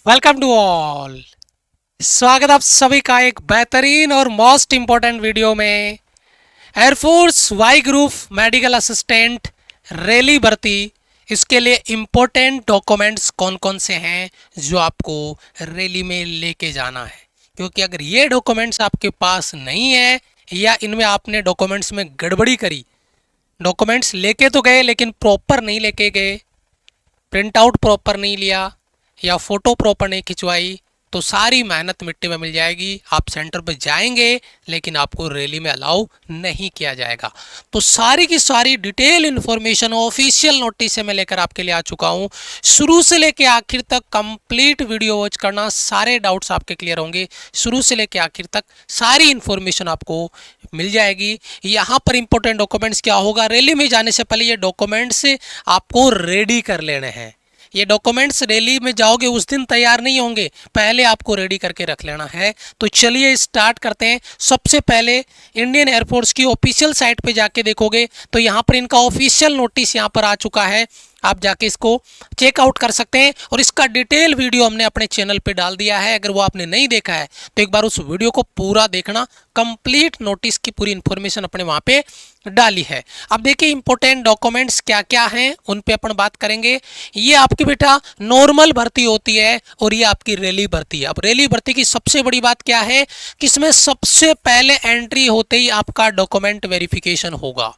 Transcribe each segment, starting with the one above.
Welcome to all. स्वागत आप सभी का एक बेहतरीन और मोस्ट इम्पोर्टेंट वीडियो में। Air force Y group medical assistant rally भर्ती, इसके लिए इम्पोर्टेंट डॉक्यूमेंट्स कौन कौन से हैं जो आपको रैली में लेके जाना है। क्योंकि अगर ये डॉक्यूमेंट्स आपके पास नहीं है या इनमें आपने डॉक्यूमेंट्स में गड़बड़ी करी, डॉक्यूमेंट्स लेके तो गए लेकिन प्रॉपर नहीं लेके गए, प्रिंट आउट प्रॉपर नहीं लिया या फोटो प्रॉपर नहीं खिंचवाई, तो सारी मेहनत मिट्टी में मिल जाएगी। आप सेंटर पर जाएंगे लेकिन आपको रैली में अलाउ नहीं किया जाएगा। तो सारी की सारी डिटेल इन्फॉर्मेशन ऑफिशियल नोटिस से मैं लेकर आपके लिए आ चुका हूं। शुरू से लेकर आखिर तक कंप्लीट वीडियो वॉच करना, सारे डाउट्स आपके क्लियर होंगे। शुरू से लेकर आखिर तक सारी इन्फॉर्मेशन आपको मिल जाएगी। यहाँ पर इंपॉर्टेंट डॉक्यूमेंट्स क्या होगा, रैली में जाने से पहले ये डॉक्यूमेंट्स आपको रेडी कर लेने हैं। ये डॉक्यूमेंट्स रैली में जाओगे उस दिन तैयार नहीं होंगे, पहले आपको रेडी करके रख लेना है। तो चलिए स्टार्ट करते हैं। सबसे पहले इंडियन एयरफोर्स की ऑफिशियल साइट पे जाके देखोगे तो यहाँ पर इनका ऑफिशियल नोटिस यहाँ पर आ चुका है। आप जाके इसको चेकआउट कर सकते हैं और इसका डिटेल वीडियो हमने अपने चैनल पे डाल दिया है। अगर वो आपने नहीं देखा है तो एक बार उस वीडियो को पूरा देखना, कंप्लीट नोटिस की पूरी इंफॉर्मेशन अपने वहाँ पे डाली है। अब देखिए इंपॉर्टेंट डॉक्यूमेंट्स क्या क्या हैं, उन पे अपन बात करेंगे। ये आपकी बेटा नॉर्मल भर्ती होती है और ये आपकी रैली भर्ती है। अब रैली भर्ती की सबसे बड़ी बात क्या है कि इसमें सबसे पहले एंट्री होते ही आपका डॉक्यूमेंट वेरिफिकेशन होगा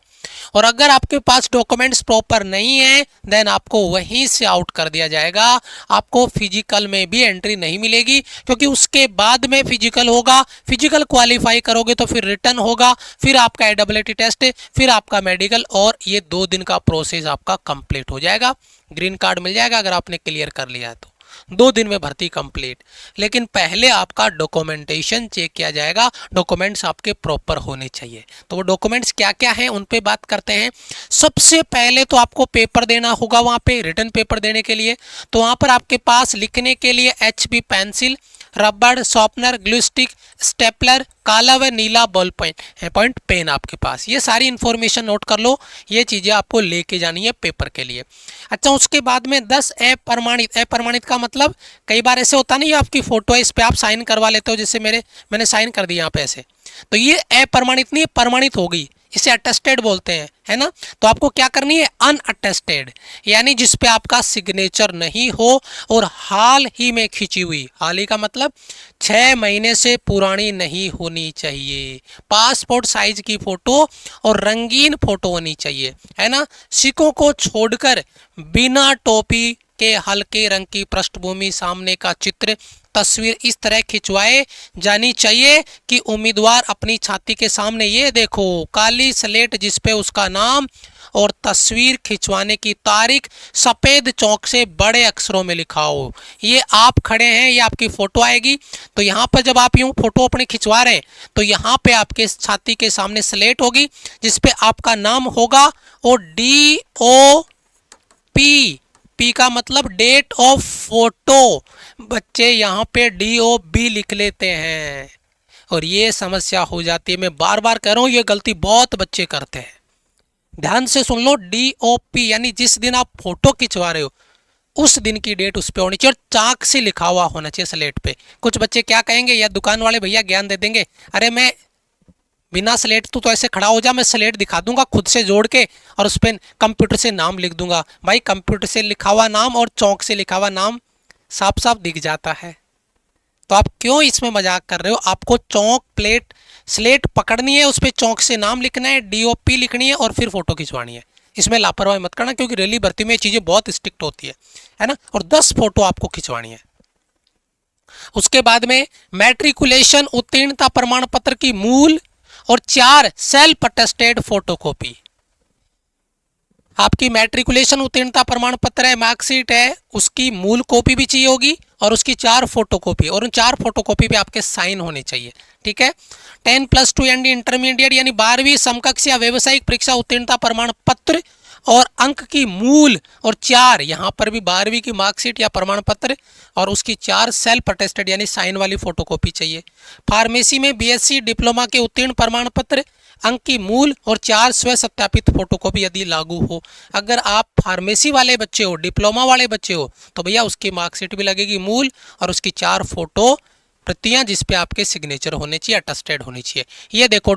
और अगर आपके पास डॉक्यूमेंट्स प्रॉपर नहीं है देन आपको वहीं से आउट कर दिया जाएगा। आपको फिजिकल में भी एंट्री नहीं मिलेगी क्योंकि उसके बाद में फिजिकल होगा। फिजिकल क्वालिफाई करोगे तो फिर रिटर्न होगा, फिर आपका एडबिलिटी टेस्ट, फिर आपका मेडिकल, और ये 2 दिन का प्रोसेस आपका कंप्लीट हो जाएगा। ग्रीन कार्ड मिल जाएगा अगर आपने क्लियर कर लिया है तो 2 दिन में भर्ती कंप्लीट। लेकिन पहले आपका डॉक्यूमेंटेशन चेक किया जाएगा, डॉक्यूमेंट्स आपके प्रॉपर होने चाहिए। तो वो डॉक्यूमेंट्स क्या क्या हैं उन पे बात करते हैं। सबसे पहले तो आपको पेपर देना होगा वहाँ पे, रिटर्न पेपर देने के लिए। तो वहाँ पर आपके पास लिखने के लिए HB पेंसिल, रबड़, शॉर्पनर, ग्लू स्टिक, स्टेपलर, काला व नीला बॉल पॉइंट पेन आपके पास, ये सारी इंफॉर्मेशन नोट कर लो। ये चीज़ें आपको लेके जानी है पेपर के लिए। अच्छा, उसके बाद में 10 अप्रमाणित। अप्रमाणित का मतलब कई बार ऐसे होता नहीं, आपकी फोटो है इस पर आप साइन करवा लेते हो, जैसे मैंने साइन कर दिया यहाँ पे ऐसे, तो ये अप्रमाणित नहीं, प्रमाणित हो गई, इसे अटेस्टेड बोलते हैं, है ना। तो आपको क्या करनी है, अनअटेस्टेड, यानी जिस पे आपका सिग्नेचर नहीं हो और हाल ही में खींची हुई, हाल ही का मतलब 6 महीने से पुरानी नहीं होनी चाहिए। पासपोर्ट साइज की फोटो और रंगीन फोटो होनी चाहिए, है ना। सिक्कों को छोड़कर बिना टोपी के हल्के रंग की पृष्ठभूमि, सामने का चित्र, तस्वीर इस तरह खिंचवाए जानी चाहिए कि उम्मीदवार अपनी छाती के सामने, ये देखो काली स्लेट जिस पे उसका नाम और तस्वीर खिंचवाने की तारीख सफेद चौक से बड़े अक्षरों में लिखा हो। ये आप खड़े हैं, ये आपकी फोटो आएगी, तो यहाँ पर जब आप यूं फोटो अपनी खिंचवा रहे हैं तो यहाँ पे आपके छाती के सामने स्लेट होगी जिसपे आपका नाम होगा और DOP, पी का मतलब डेट ऑफ फोटो। बच्चे यहाँ पे DOB लिख लेते हैं और ये समस्या हो जाती है। मैं बार बार कह रहा हूँ, ये गलती बहुत बच्चे करते हैं। ध्यान से सुन लो, DOP यानी जिस दिन आप फोटो खिंचवा रहे हो उस दिन की डेट उस पे होनी चाहिए और चाक से लिखा हुआ होना चाहिए स्लेट पे। कुछ बच्चे क्या कहेंगे, या दुकान वाले भैया ज्ञान दे देंगे, अरे मैं बिना स्लेट तो ऐसे खड़ा हो जा, मैं स्लेट दिखा दूंगा खुद से जोड़ के और उस पर कंप्यूटर से नाम लिख दूंगा। भाई कंप्यूटर से लिखा हुआ नाम और चौक से लिखा हुआ नाम साफ साफ दिख जाता है, तो आप क्यों इसमें मजाक कर रहे हो। आपको चौक प्लेट स्लेट पकड़नी है, उस पर चौक से नाम लिखना है, DOP लिखनी है और फिर फोटो खिंचवानी है। इसमें लापरवाही मत करना क्योंकि रैली भर्ती में ये चीज़ें बहुत स्ट्रिक्ट होती है ना। और 10 फोटो आपको खिंचवानी है। उसके बाद में मैट्रिकुलेशन उत्तीर्णता प्रमाण पत्र की मूल और 4 सेल्फ अटेस्टेड फोटोकॉपी। आपकी मैट्रिकुलेशन उत्तीर्णता प्रमाण पत्र है, मार्कशीट है, उसकी मूल कॉपी भी चाहिए होगी और उसकी 4 फोटोकॉपी, और उन 4 फोटोकॉपी पे आपके साइन होने चाहिए, ठीक है। 10+2 ND इंटरमीडिएट यानी 12वीं समकक्ष या व्यवसायिक परीक्षा उत्तीर्णता प्रमाण पत्र और अंक की मूल और 4, यहाँ पर भी 12वीं की मार्कशीट या प्रमाण पत्र और उसकी 4 सेल्फ अटेस्टेड यानी साइन वाली फोटोकॉपी चाहिए। फार्मेसी में BSc डिप्लोमा के उत्तीर्ण प्रमाण पत्र अंक की मूल और 4 स्व सत्यापित फोटोकॉपी यदि लागू हो। अगर आप फार्मेसी वाले बच्चे हो, डिप्लोमा वाले बच्चे हो, तो भैया उसकी मार्कशीट भी लगेगी मूल और उसकी 4 फोटो प्रतियां जिस पे आपके सिग्नेचर होने चाहिए, अटेस्टेड होनी चाहिए। ये देखो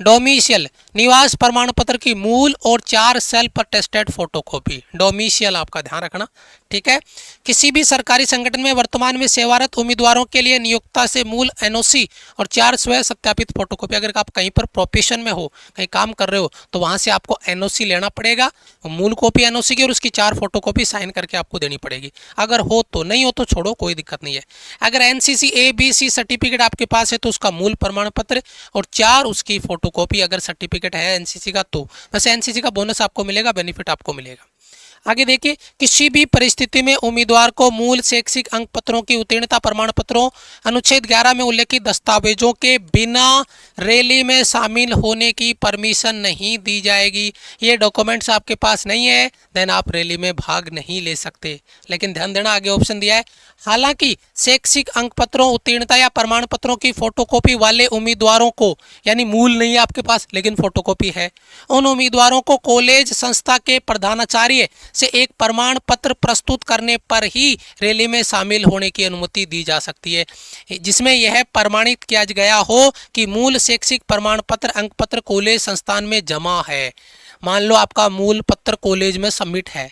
डोमिशियल निवास प्रमाण पत्र की मूल और 4 सेल्फ अटेस्टेड फोटोकॉपी। डोमिशियल आपका ध्यान रखना, ठीक है। किसी भी सरकारी संगठन में वर्तमान में सेवारत उम्मीदवारों के लिए नियोक्ता से मूल एनओसी और 4 स्व सत्यापित फोटोकॉपी। अगर आप कहीं पर प्रोफेशन में हो, कहीं काम कर रहे हो, तो वहां से आपको एनओसी लेना पड़ेगा, मूल कॉपी एनओसी की और उसकी 4 फोटोकॉपी साइन करके आपको देनी पड़ेगी। अगर हो तो, नहीं हो तो छोड़ो, कोई दिक्कत नहीं है। अगर एनसीसी ABC सर्टिफिकेट आपके पास है तो उसका मूल प्रमाण पत्र और 4 उसकी फोटोकॉपी। अगर सर्टिफिकेट है एनसीसी का तो वैसे एनसीसी का बोनस आपको मिलेगा, बेनिफिट आपको मिलेगा। आगे देखिए, किसी भी परिस्थिति में उम्मीदवार को मूल शैक्षिक अंक पत्रों की उत्तीर्णता प्रमाण पत्रों अनुच्छेद 11 में उल्लेखित दस्तावेजों के बिना रैली में शामिल होने की परमिशन नहीं दी जाएगी। ये डॉक्यूमेंट्स आपके पास नहीं है देन आप रैली में भाग नहीं ले सकते। लेकिन ध्यान देना, आगे ऑप्शन दिया है, हालांकि शैक्षिक अंक पत्रों उत्तीर्णता या प्रमाण पत्रों की फोटोकॉपी वाले उम्मीदवारों को, यानी मूल नहीं है आपके पास लेकिन फोटोकॉपी है, उन उम्मीदवारों को कॉलेज संस्था के प्रधानाचार्य से एक प्रमाण पत्र प्रस्तुत करने पर ही रैली में शामिल होने की अनुमति दी जा सकती है, जिसमें यह प्रमाणित किया गया हो कि मूल शैक्षिक प्रमाण पत्र अंक पत्र कॉलेज संस्थान में जमा है। मान लो आपका मूल पत्र कॉलेज में सबमिट है,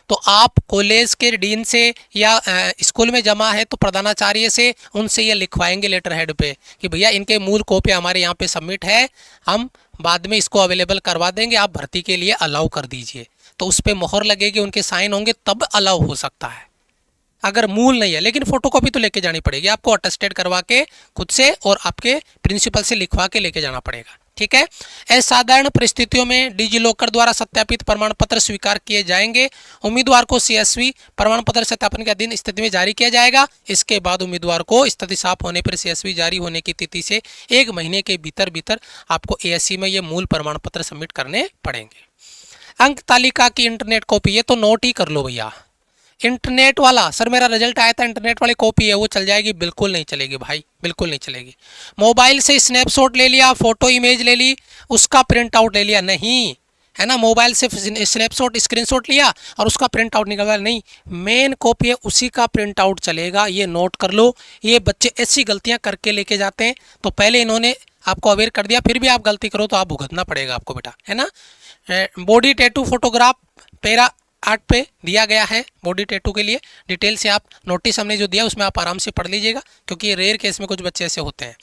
तो आप कॉलेज के डीन से या स्कूल में जमा है तो प्रधानाचार्य से उनसे ये लिखवाएंगे लेटर हेड पे कि भैया इनके मूल कॉपी हमारे यहाँ पे सबमिट है, हम बाद में इसको अवेलेबल करवा देंगे, आप भर्ती के लिए अलाउ कर दीजिए। तो उस पर मोहर लगेगी, उनके साइन होंगे, तब अलाउ हो सकता है। अगर मूल नहीं है, लेकिन फोटोकॉपी तो लेके जानी पड़ेगी आपको, अटेस्टेड करवा के खुद से और आपके प्रिंसिपल से लिखवा के लेके जाना पड़ेगा, ठीक है। असाधारण परिस्थितियों में डिजिलॉकर द्वारा सत्यापित प्रमाण पत्र स्वीकार किए जाएंगे। उम्मीदवार को CSV प्रमाण पत्र सत्यापन के अधीन स्थिति में जारी किया जाएगा। इसके बाद उम्मीदवार को स्थिति साफ होने पर CSV जारी होने की तिथि से 1 महीने के भीतर आपको ASC में ये मूल प्रमाण पत्र सबमिट करने पड़ेंगे। अंक तालिका की इंटरनेट कॉपी, ये तो नोट ही कर लो भैया। इंटरनेट वाला, सर मेरा रिजल्ट आया था इंटरनेट वाली कॉपी है, वो चल जाएगी? बिल्कुल नहीं चलेगी भाई, बिल्कुल नहीं चलेगी। मोबाइल से स्नैपशॉट ले लिया, फोटो इमेज ले ली, उसका प्रिंट आउट ले लिया, नहीं है ना। मोबाइल से स्नैपशॉट स्क्रीनशॉट लिया और उसका प्रिंट आउट निकलवा, नहीं, मेन कॉपी है उसी का प्रिंट आउट चलेगा। ये नोट कर लो। ये बच्चे ऐसी गलतियां करके लेके जाते हैं, तो पहले इन्होंने आपको अवेयर कर दिया, फिर भी आप गलती करो तो आप भुगतना पड़ेगा आपको बेटा, है ना। बॉडी टैटू फोटोग्राफ पैरा 8 पे दिया गया है। बॉडी टैटू के लिए डिटेल से आप नोटिस हमने जो दिया उसमें आप आराम से पढ़ लीजिएगा, क्योंकि ये रेयर केस में कुछ बच्चे ऐसे होते हैं।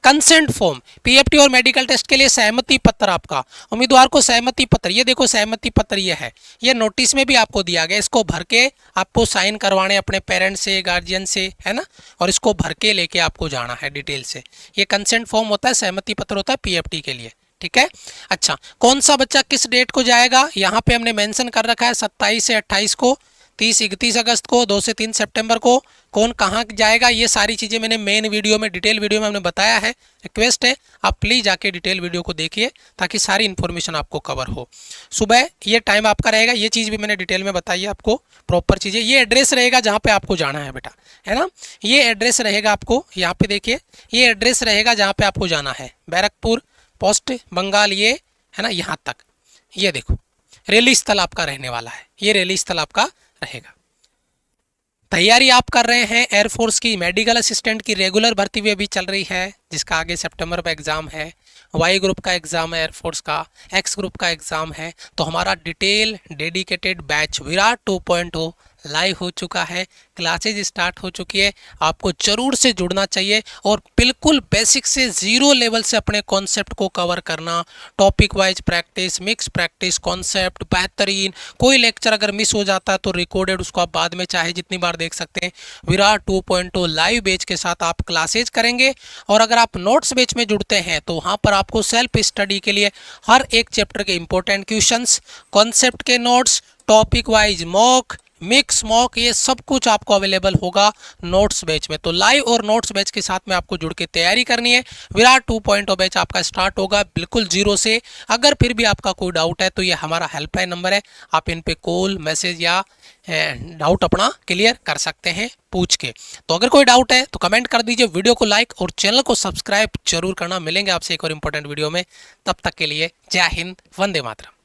कंसेंट फॉर्म, PFT और मेडिकल टेस्ट के लिए सहमति पत्र, आपका उम्मीदवार को सहमति पत्र, ये देखो सहमति पत्र ये है, ये नोटिस में भी आपको दिया गया। इसको भर के आपको साइन करवाने अपने पेरेंट्स से, गार्जियन से, है ना, और इसको भर के लेके आपको जाना है डिटेल से। ये कंसेंट फॉर्म होता है, सहमति पत्र होता है PFT के लिए, ठीक है। अच्छा, कौन सा बच्चा किस डेट को जाएगा, यहाँ पे हमने मेंशन कर रखा है 27 से 28 को, 30-31 अगस्त को, 2 से 3 सितंबर को, कौन कहाँ जाएगा, ये सारी चीज़ें मैंने मेन वीडियो में, डिटेल वीडियो में हमने बताया है। रिक्वेस्ट है आप प्लीज़ जाके डिटेल वीडियो को देखिए ताकि सारी इन्फॉर्मेशन आपको कवर हो। सुबह ये टाइम आपका रहेगा, ये चीज़ भी मैंने डिटेल में बताई है आपको, प्रॉपर चीज़ें। ये एड्रेस रहेगा जहाँ पे आपको जाना है बेटा, है ना। ये एड्रेस रहेगा आपको, यहाँ पे देखिए, ये एड्रेस रहेगा जहाँ पे आपको जाना है, बैरकपुर पोस्ट बंगाल, ये है ना, यहाँ तक। ये देखो रैली स्थल आपका रहने वाला है, ये रैली स्थल आपका रहेगा। तैयारी आप कर रहे हैं एयरफोर्स की, मेडिकल असिस्टेंट की रेगुलर भर्ती भी अभी चल रही है, जिसका आगे सितंबर में एग्ज़ाम है। Y ग्रुप का एग्ज़ाम है एयरफोर्स का, X ग्रुप का एग्ज़ाम है। तो हमारा detail dedicated batch Virat 2.0 live हो चुका है, क्लासेज स्टार्ट हो चुकी है। आपको ज़रूर से जुड़ना चाहिए और बिल्कुल बेसिक से 0 लेवल से अपने कॉन्सेप्ट को कवर करना, topic wise practice, mix practice, concept बेहतरीन। कोई लेक्चर अगर मिस हो जाता है तो रिकॉर्डेड उसको आप बाद में चाहे जितनी बार देख सकते हैं। विराट 2.0 लाइव बैच के साथ आप क्लासेज करेंगे। और अगर आप नोट्स बैच में जुड़ते हैं तो वहाँ पर आपको सेल्फ स्टडी के लिए हर एक चैप्टर के इंपॉर्टेंट क्वेश्चंस, कॉन्सेप्ट के notes, topic wise mock, mix mock, ये सब कुछ आपको अवेलेबल होगा नोट्स बैच में। तो लाइव और नोट्स बैच के साथ में आपको जुड़ के तैयारी करनी है। विराट 2.0 बैच आपका स्टार्ट होगा बिल्कुल जीरो से। अगर फिर भी आपका कोई डाउट है तो ये हमारा हेल्पलाइन नंबर है, आप इन पे कॉल मैसेज या डाउट अपना क्लियर कर सकते हैं पूछ के। तो अगर कोई डाउट है तो कमेंट कर दीजिए, वीडियो को लाइक और चैनल को सब्सक्राइब जरूर करना। मिलेंगे आपसे एक और इंपॉर्टेंट वीडियो में, तब तक के लिए जय हिंद, वंदे मातरम।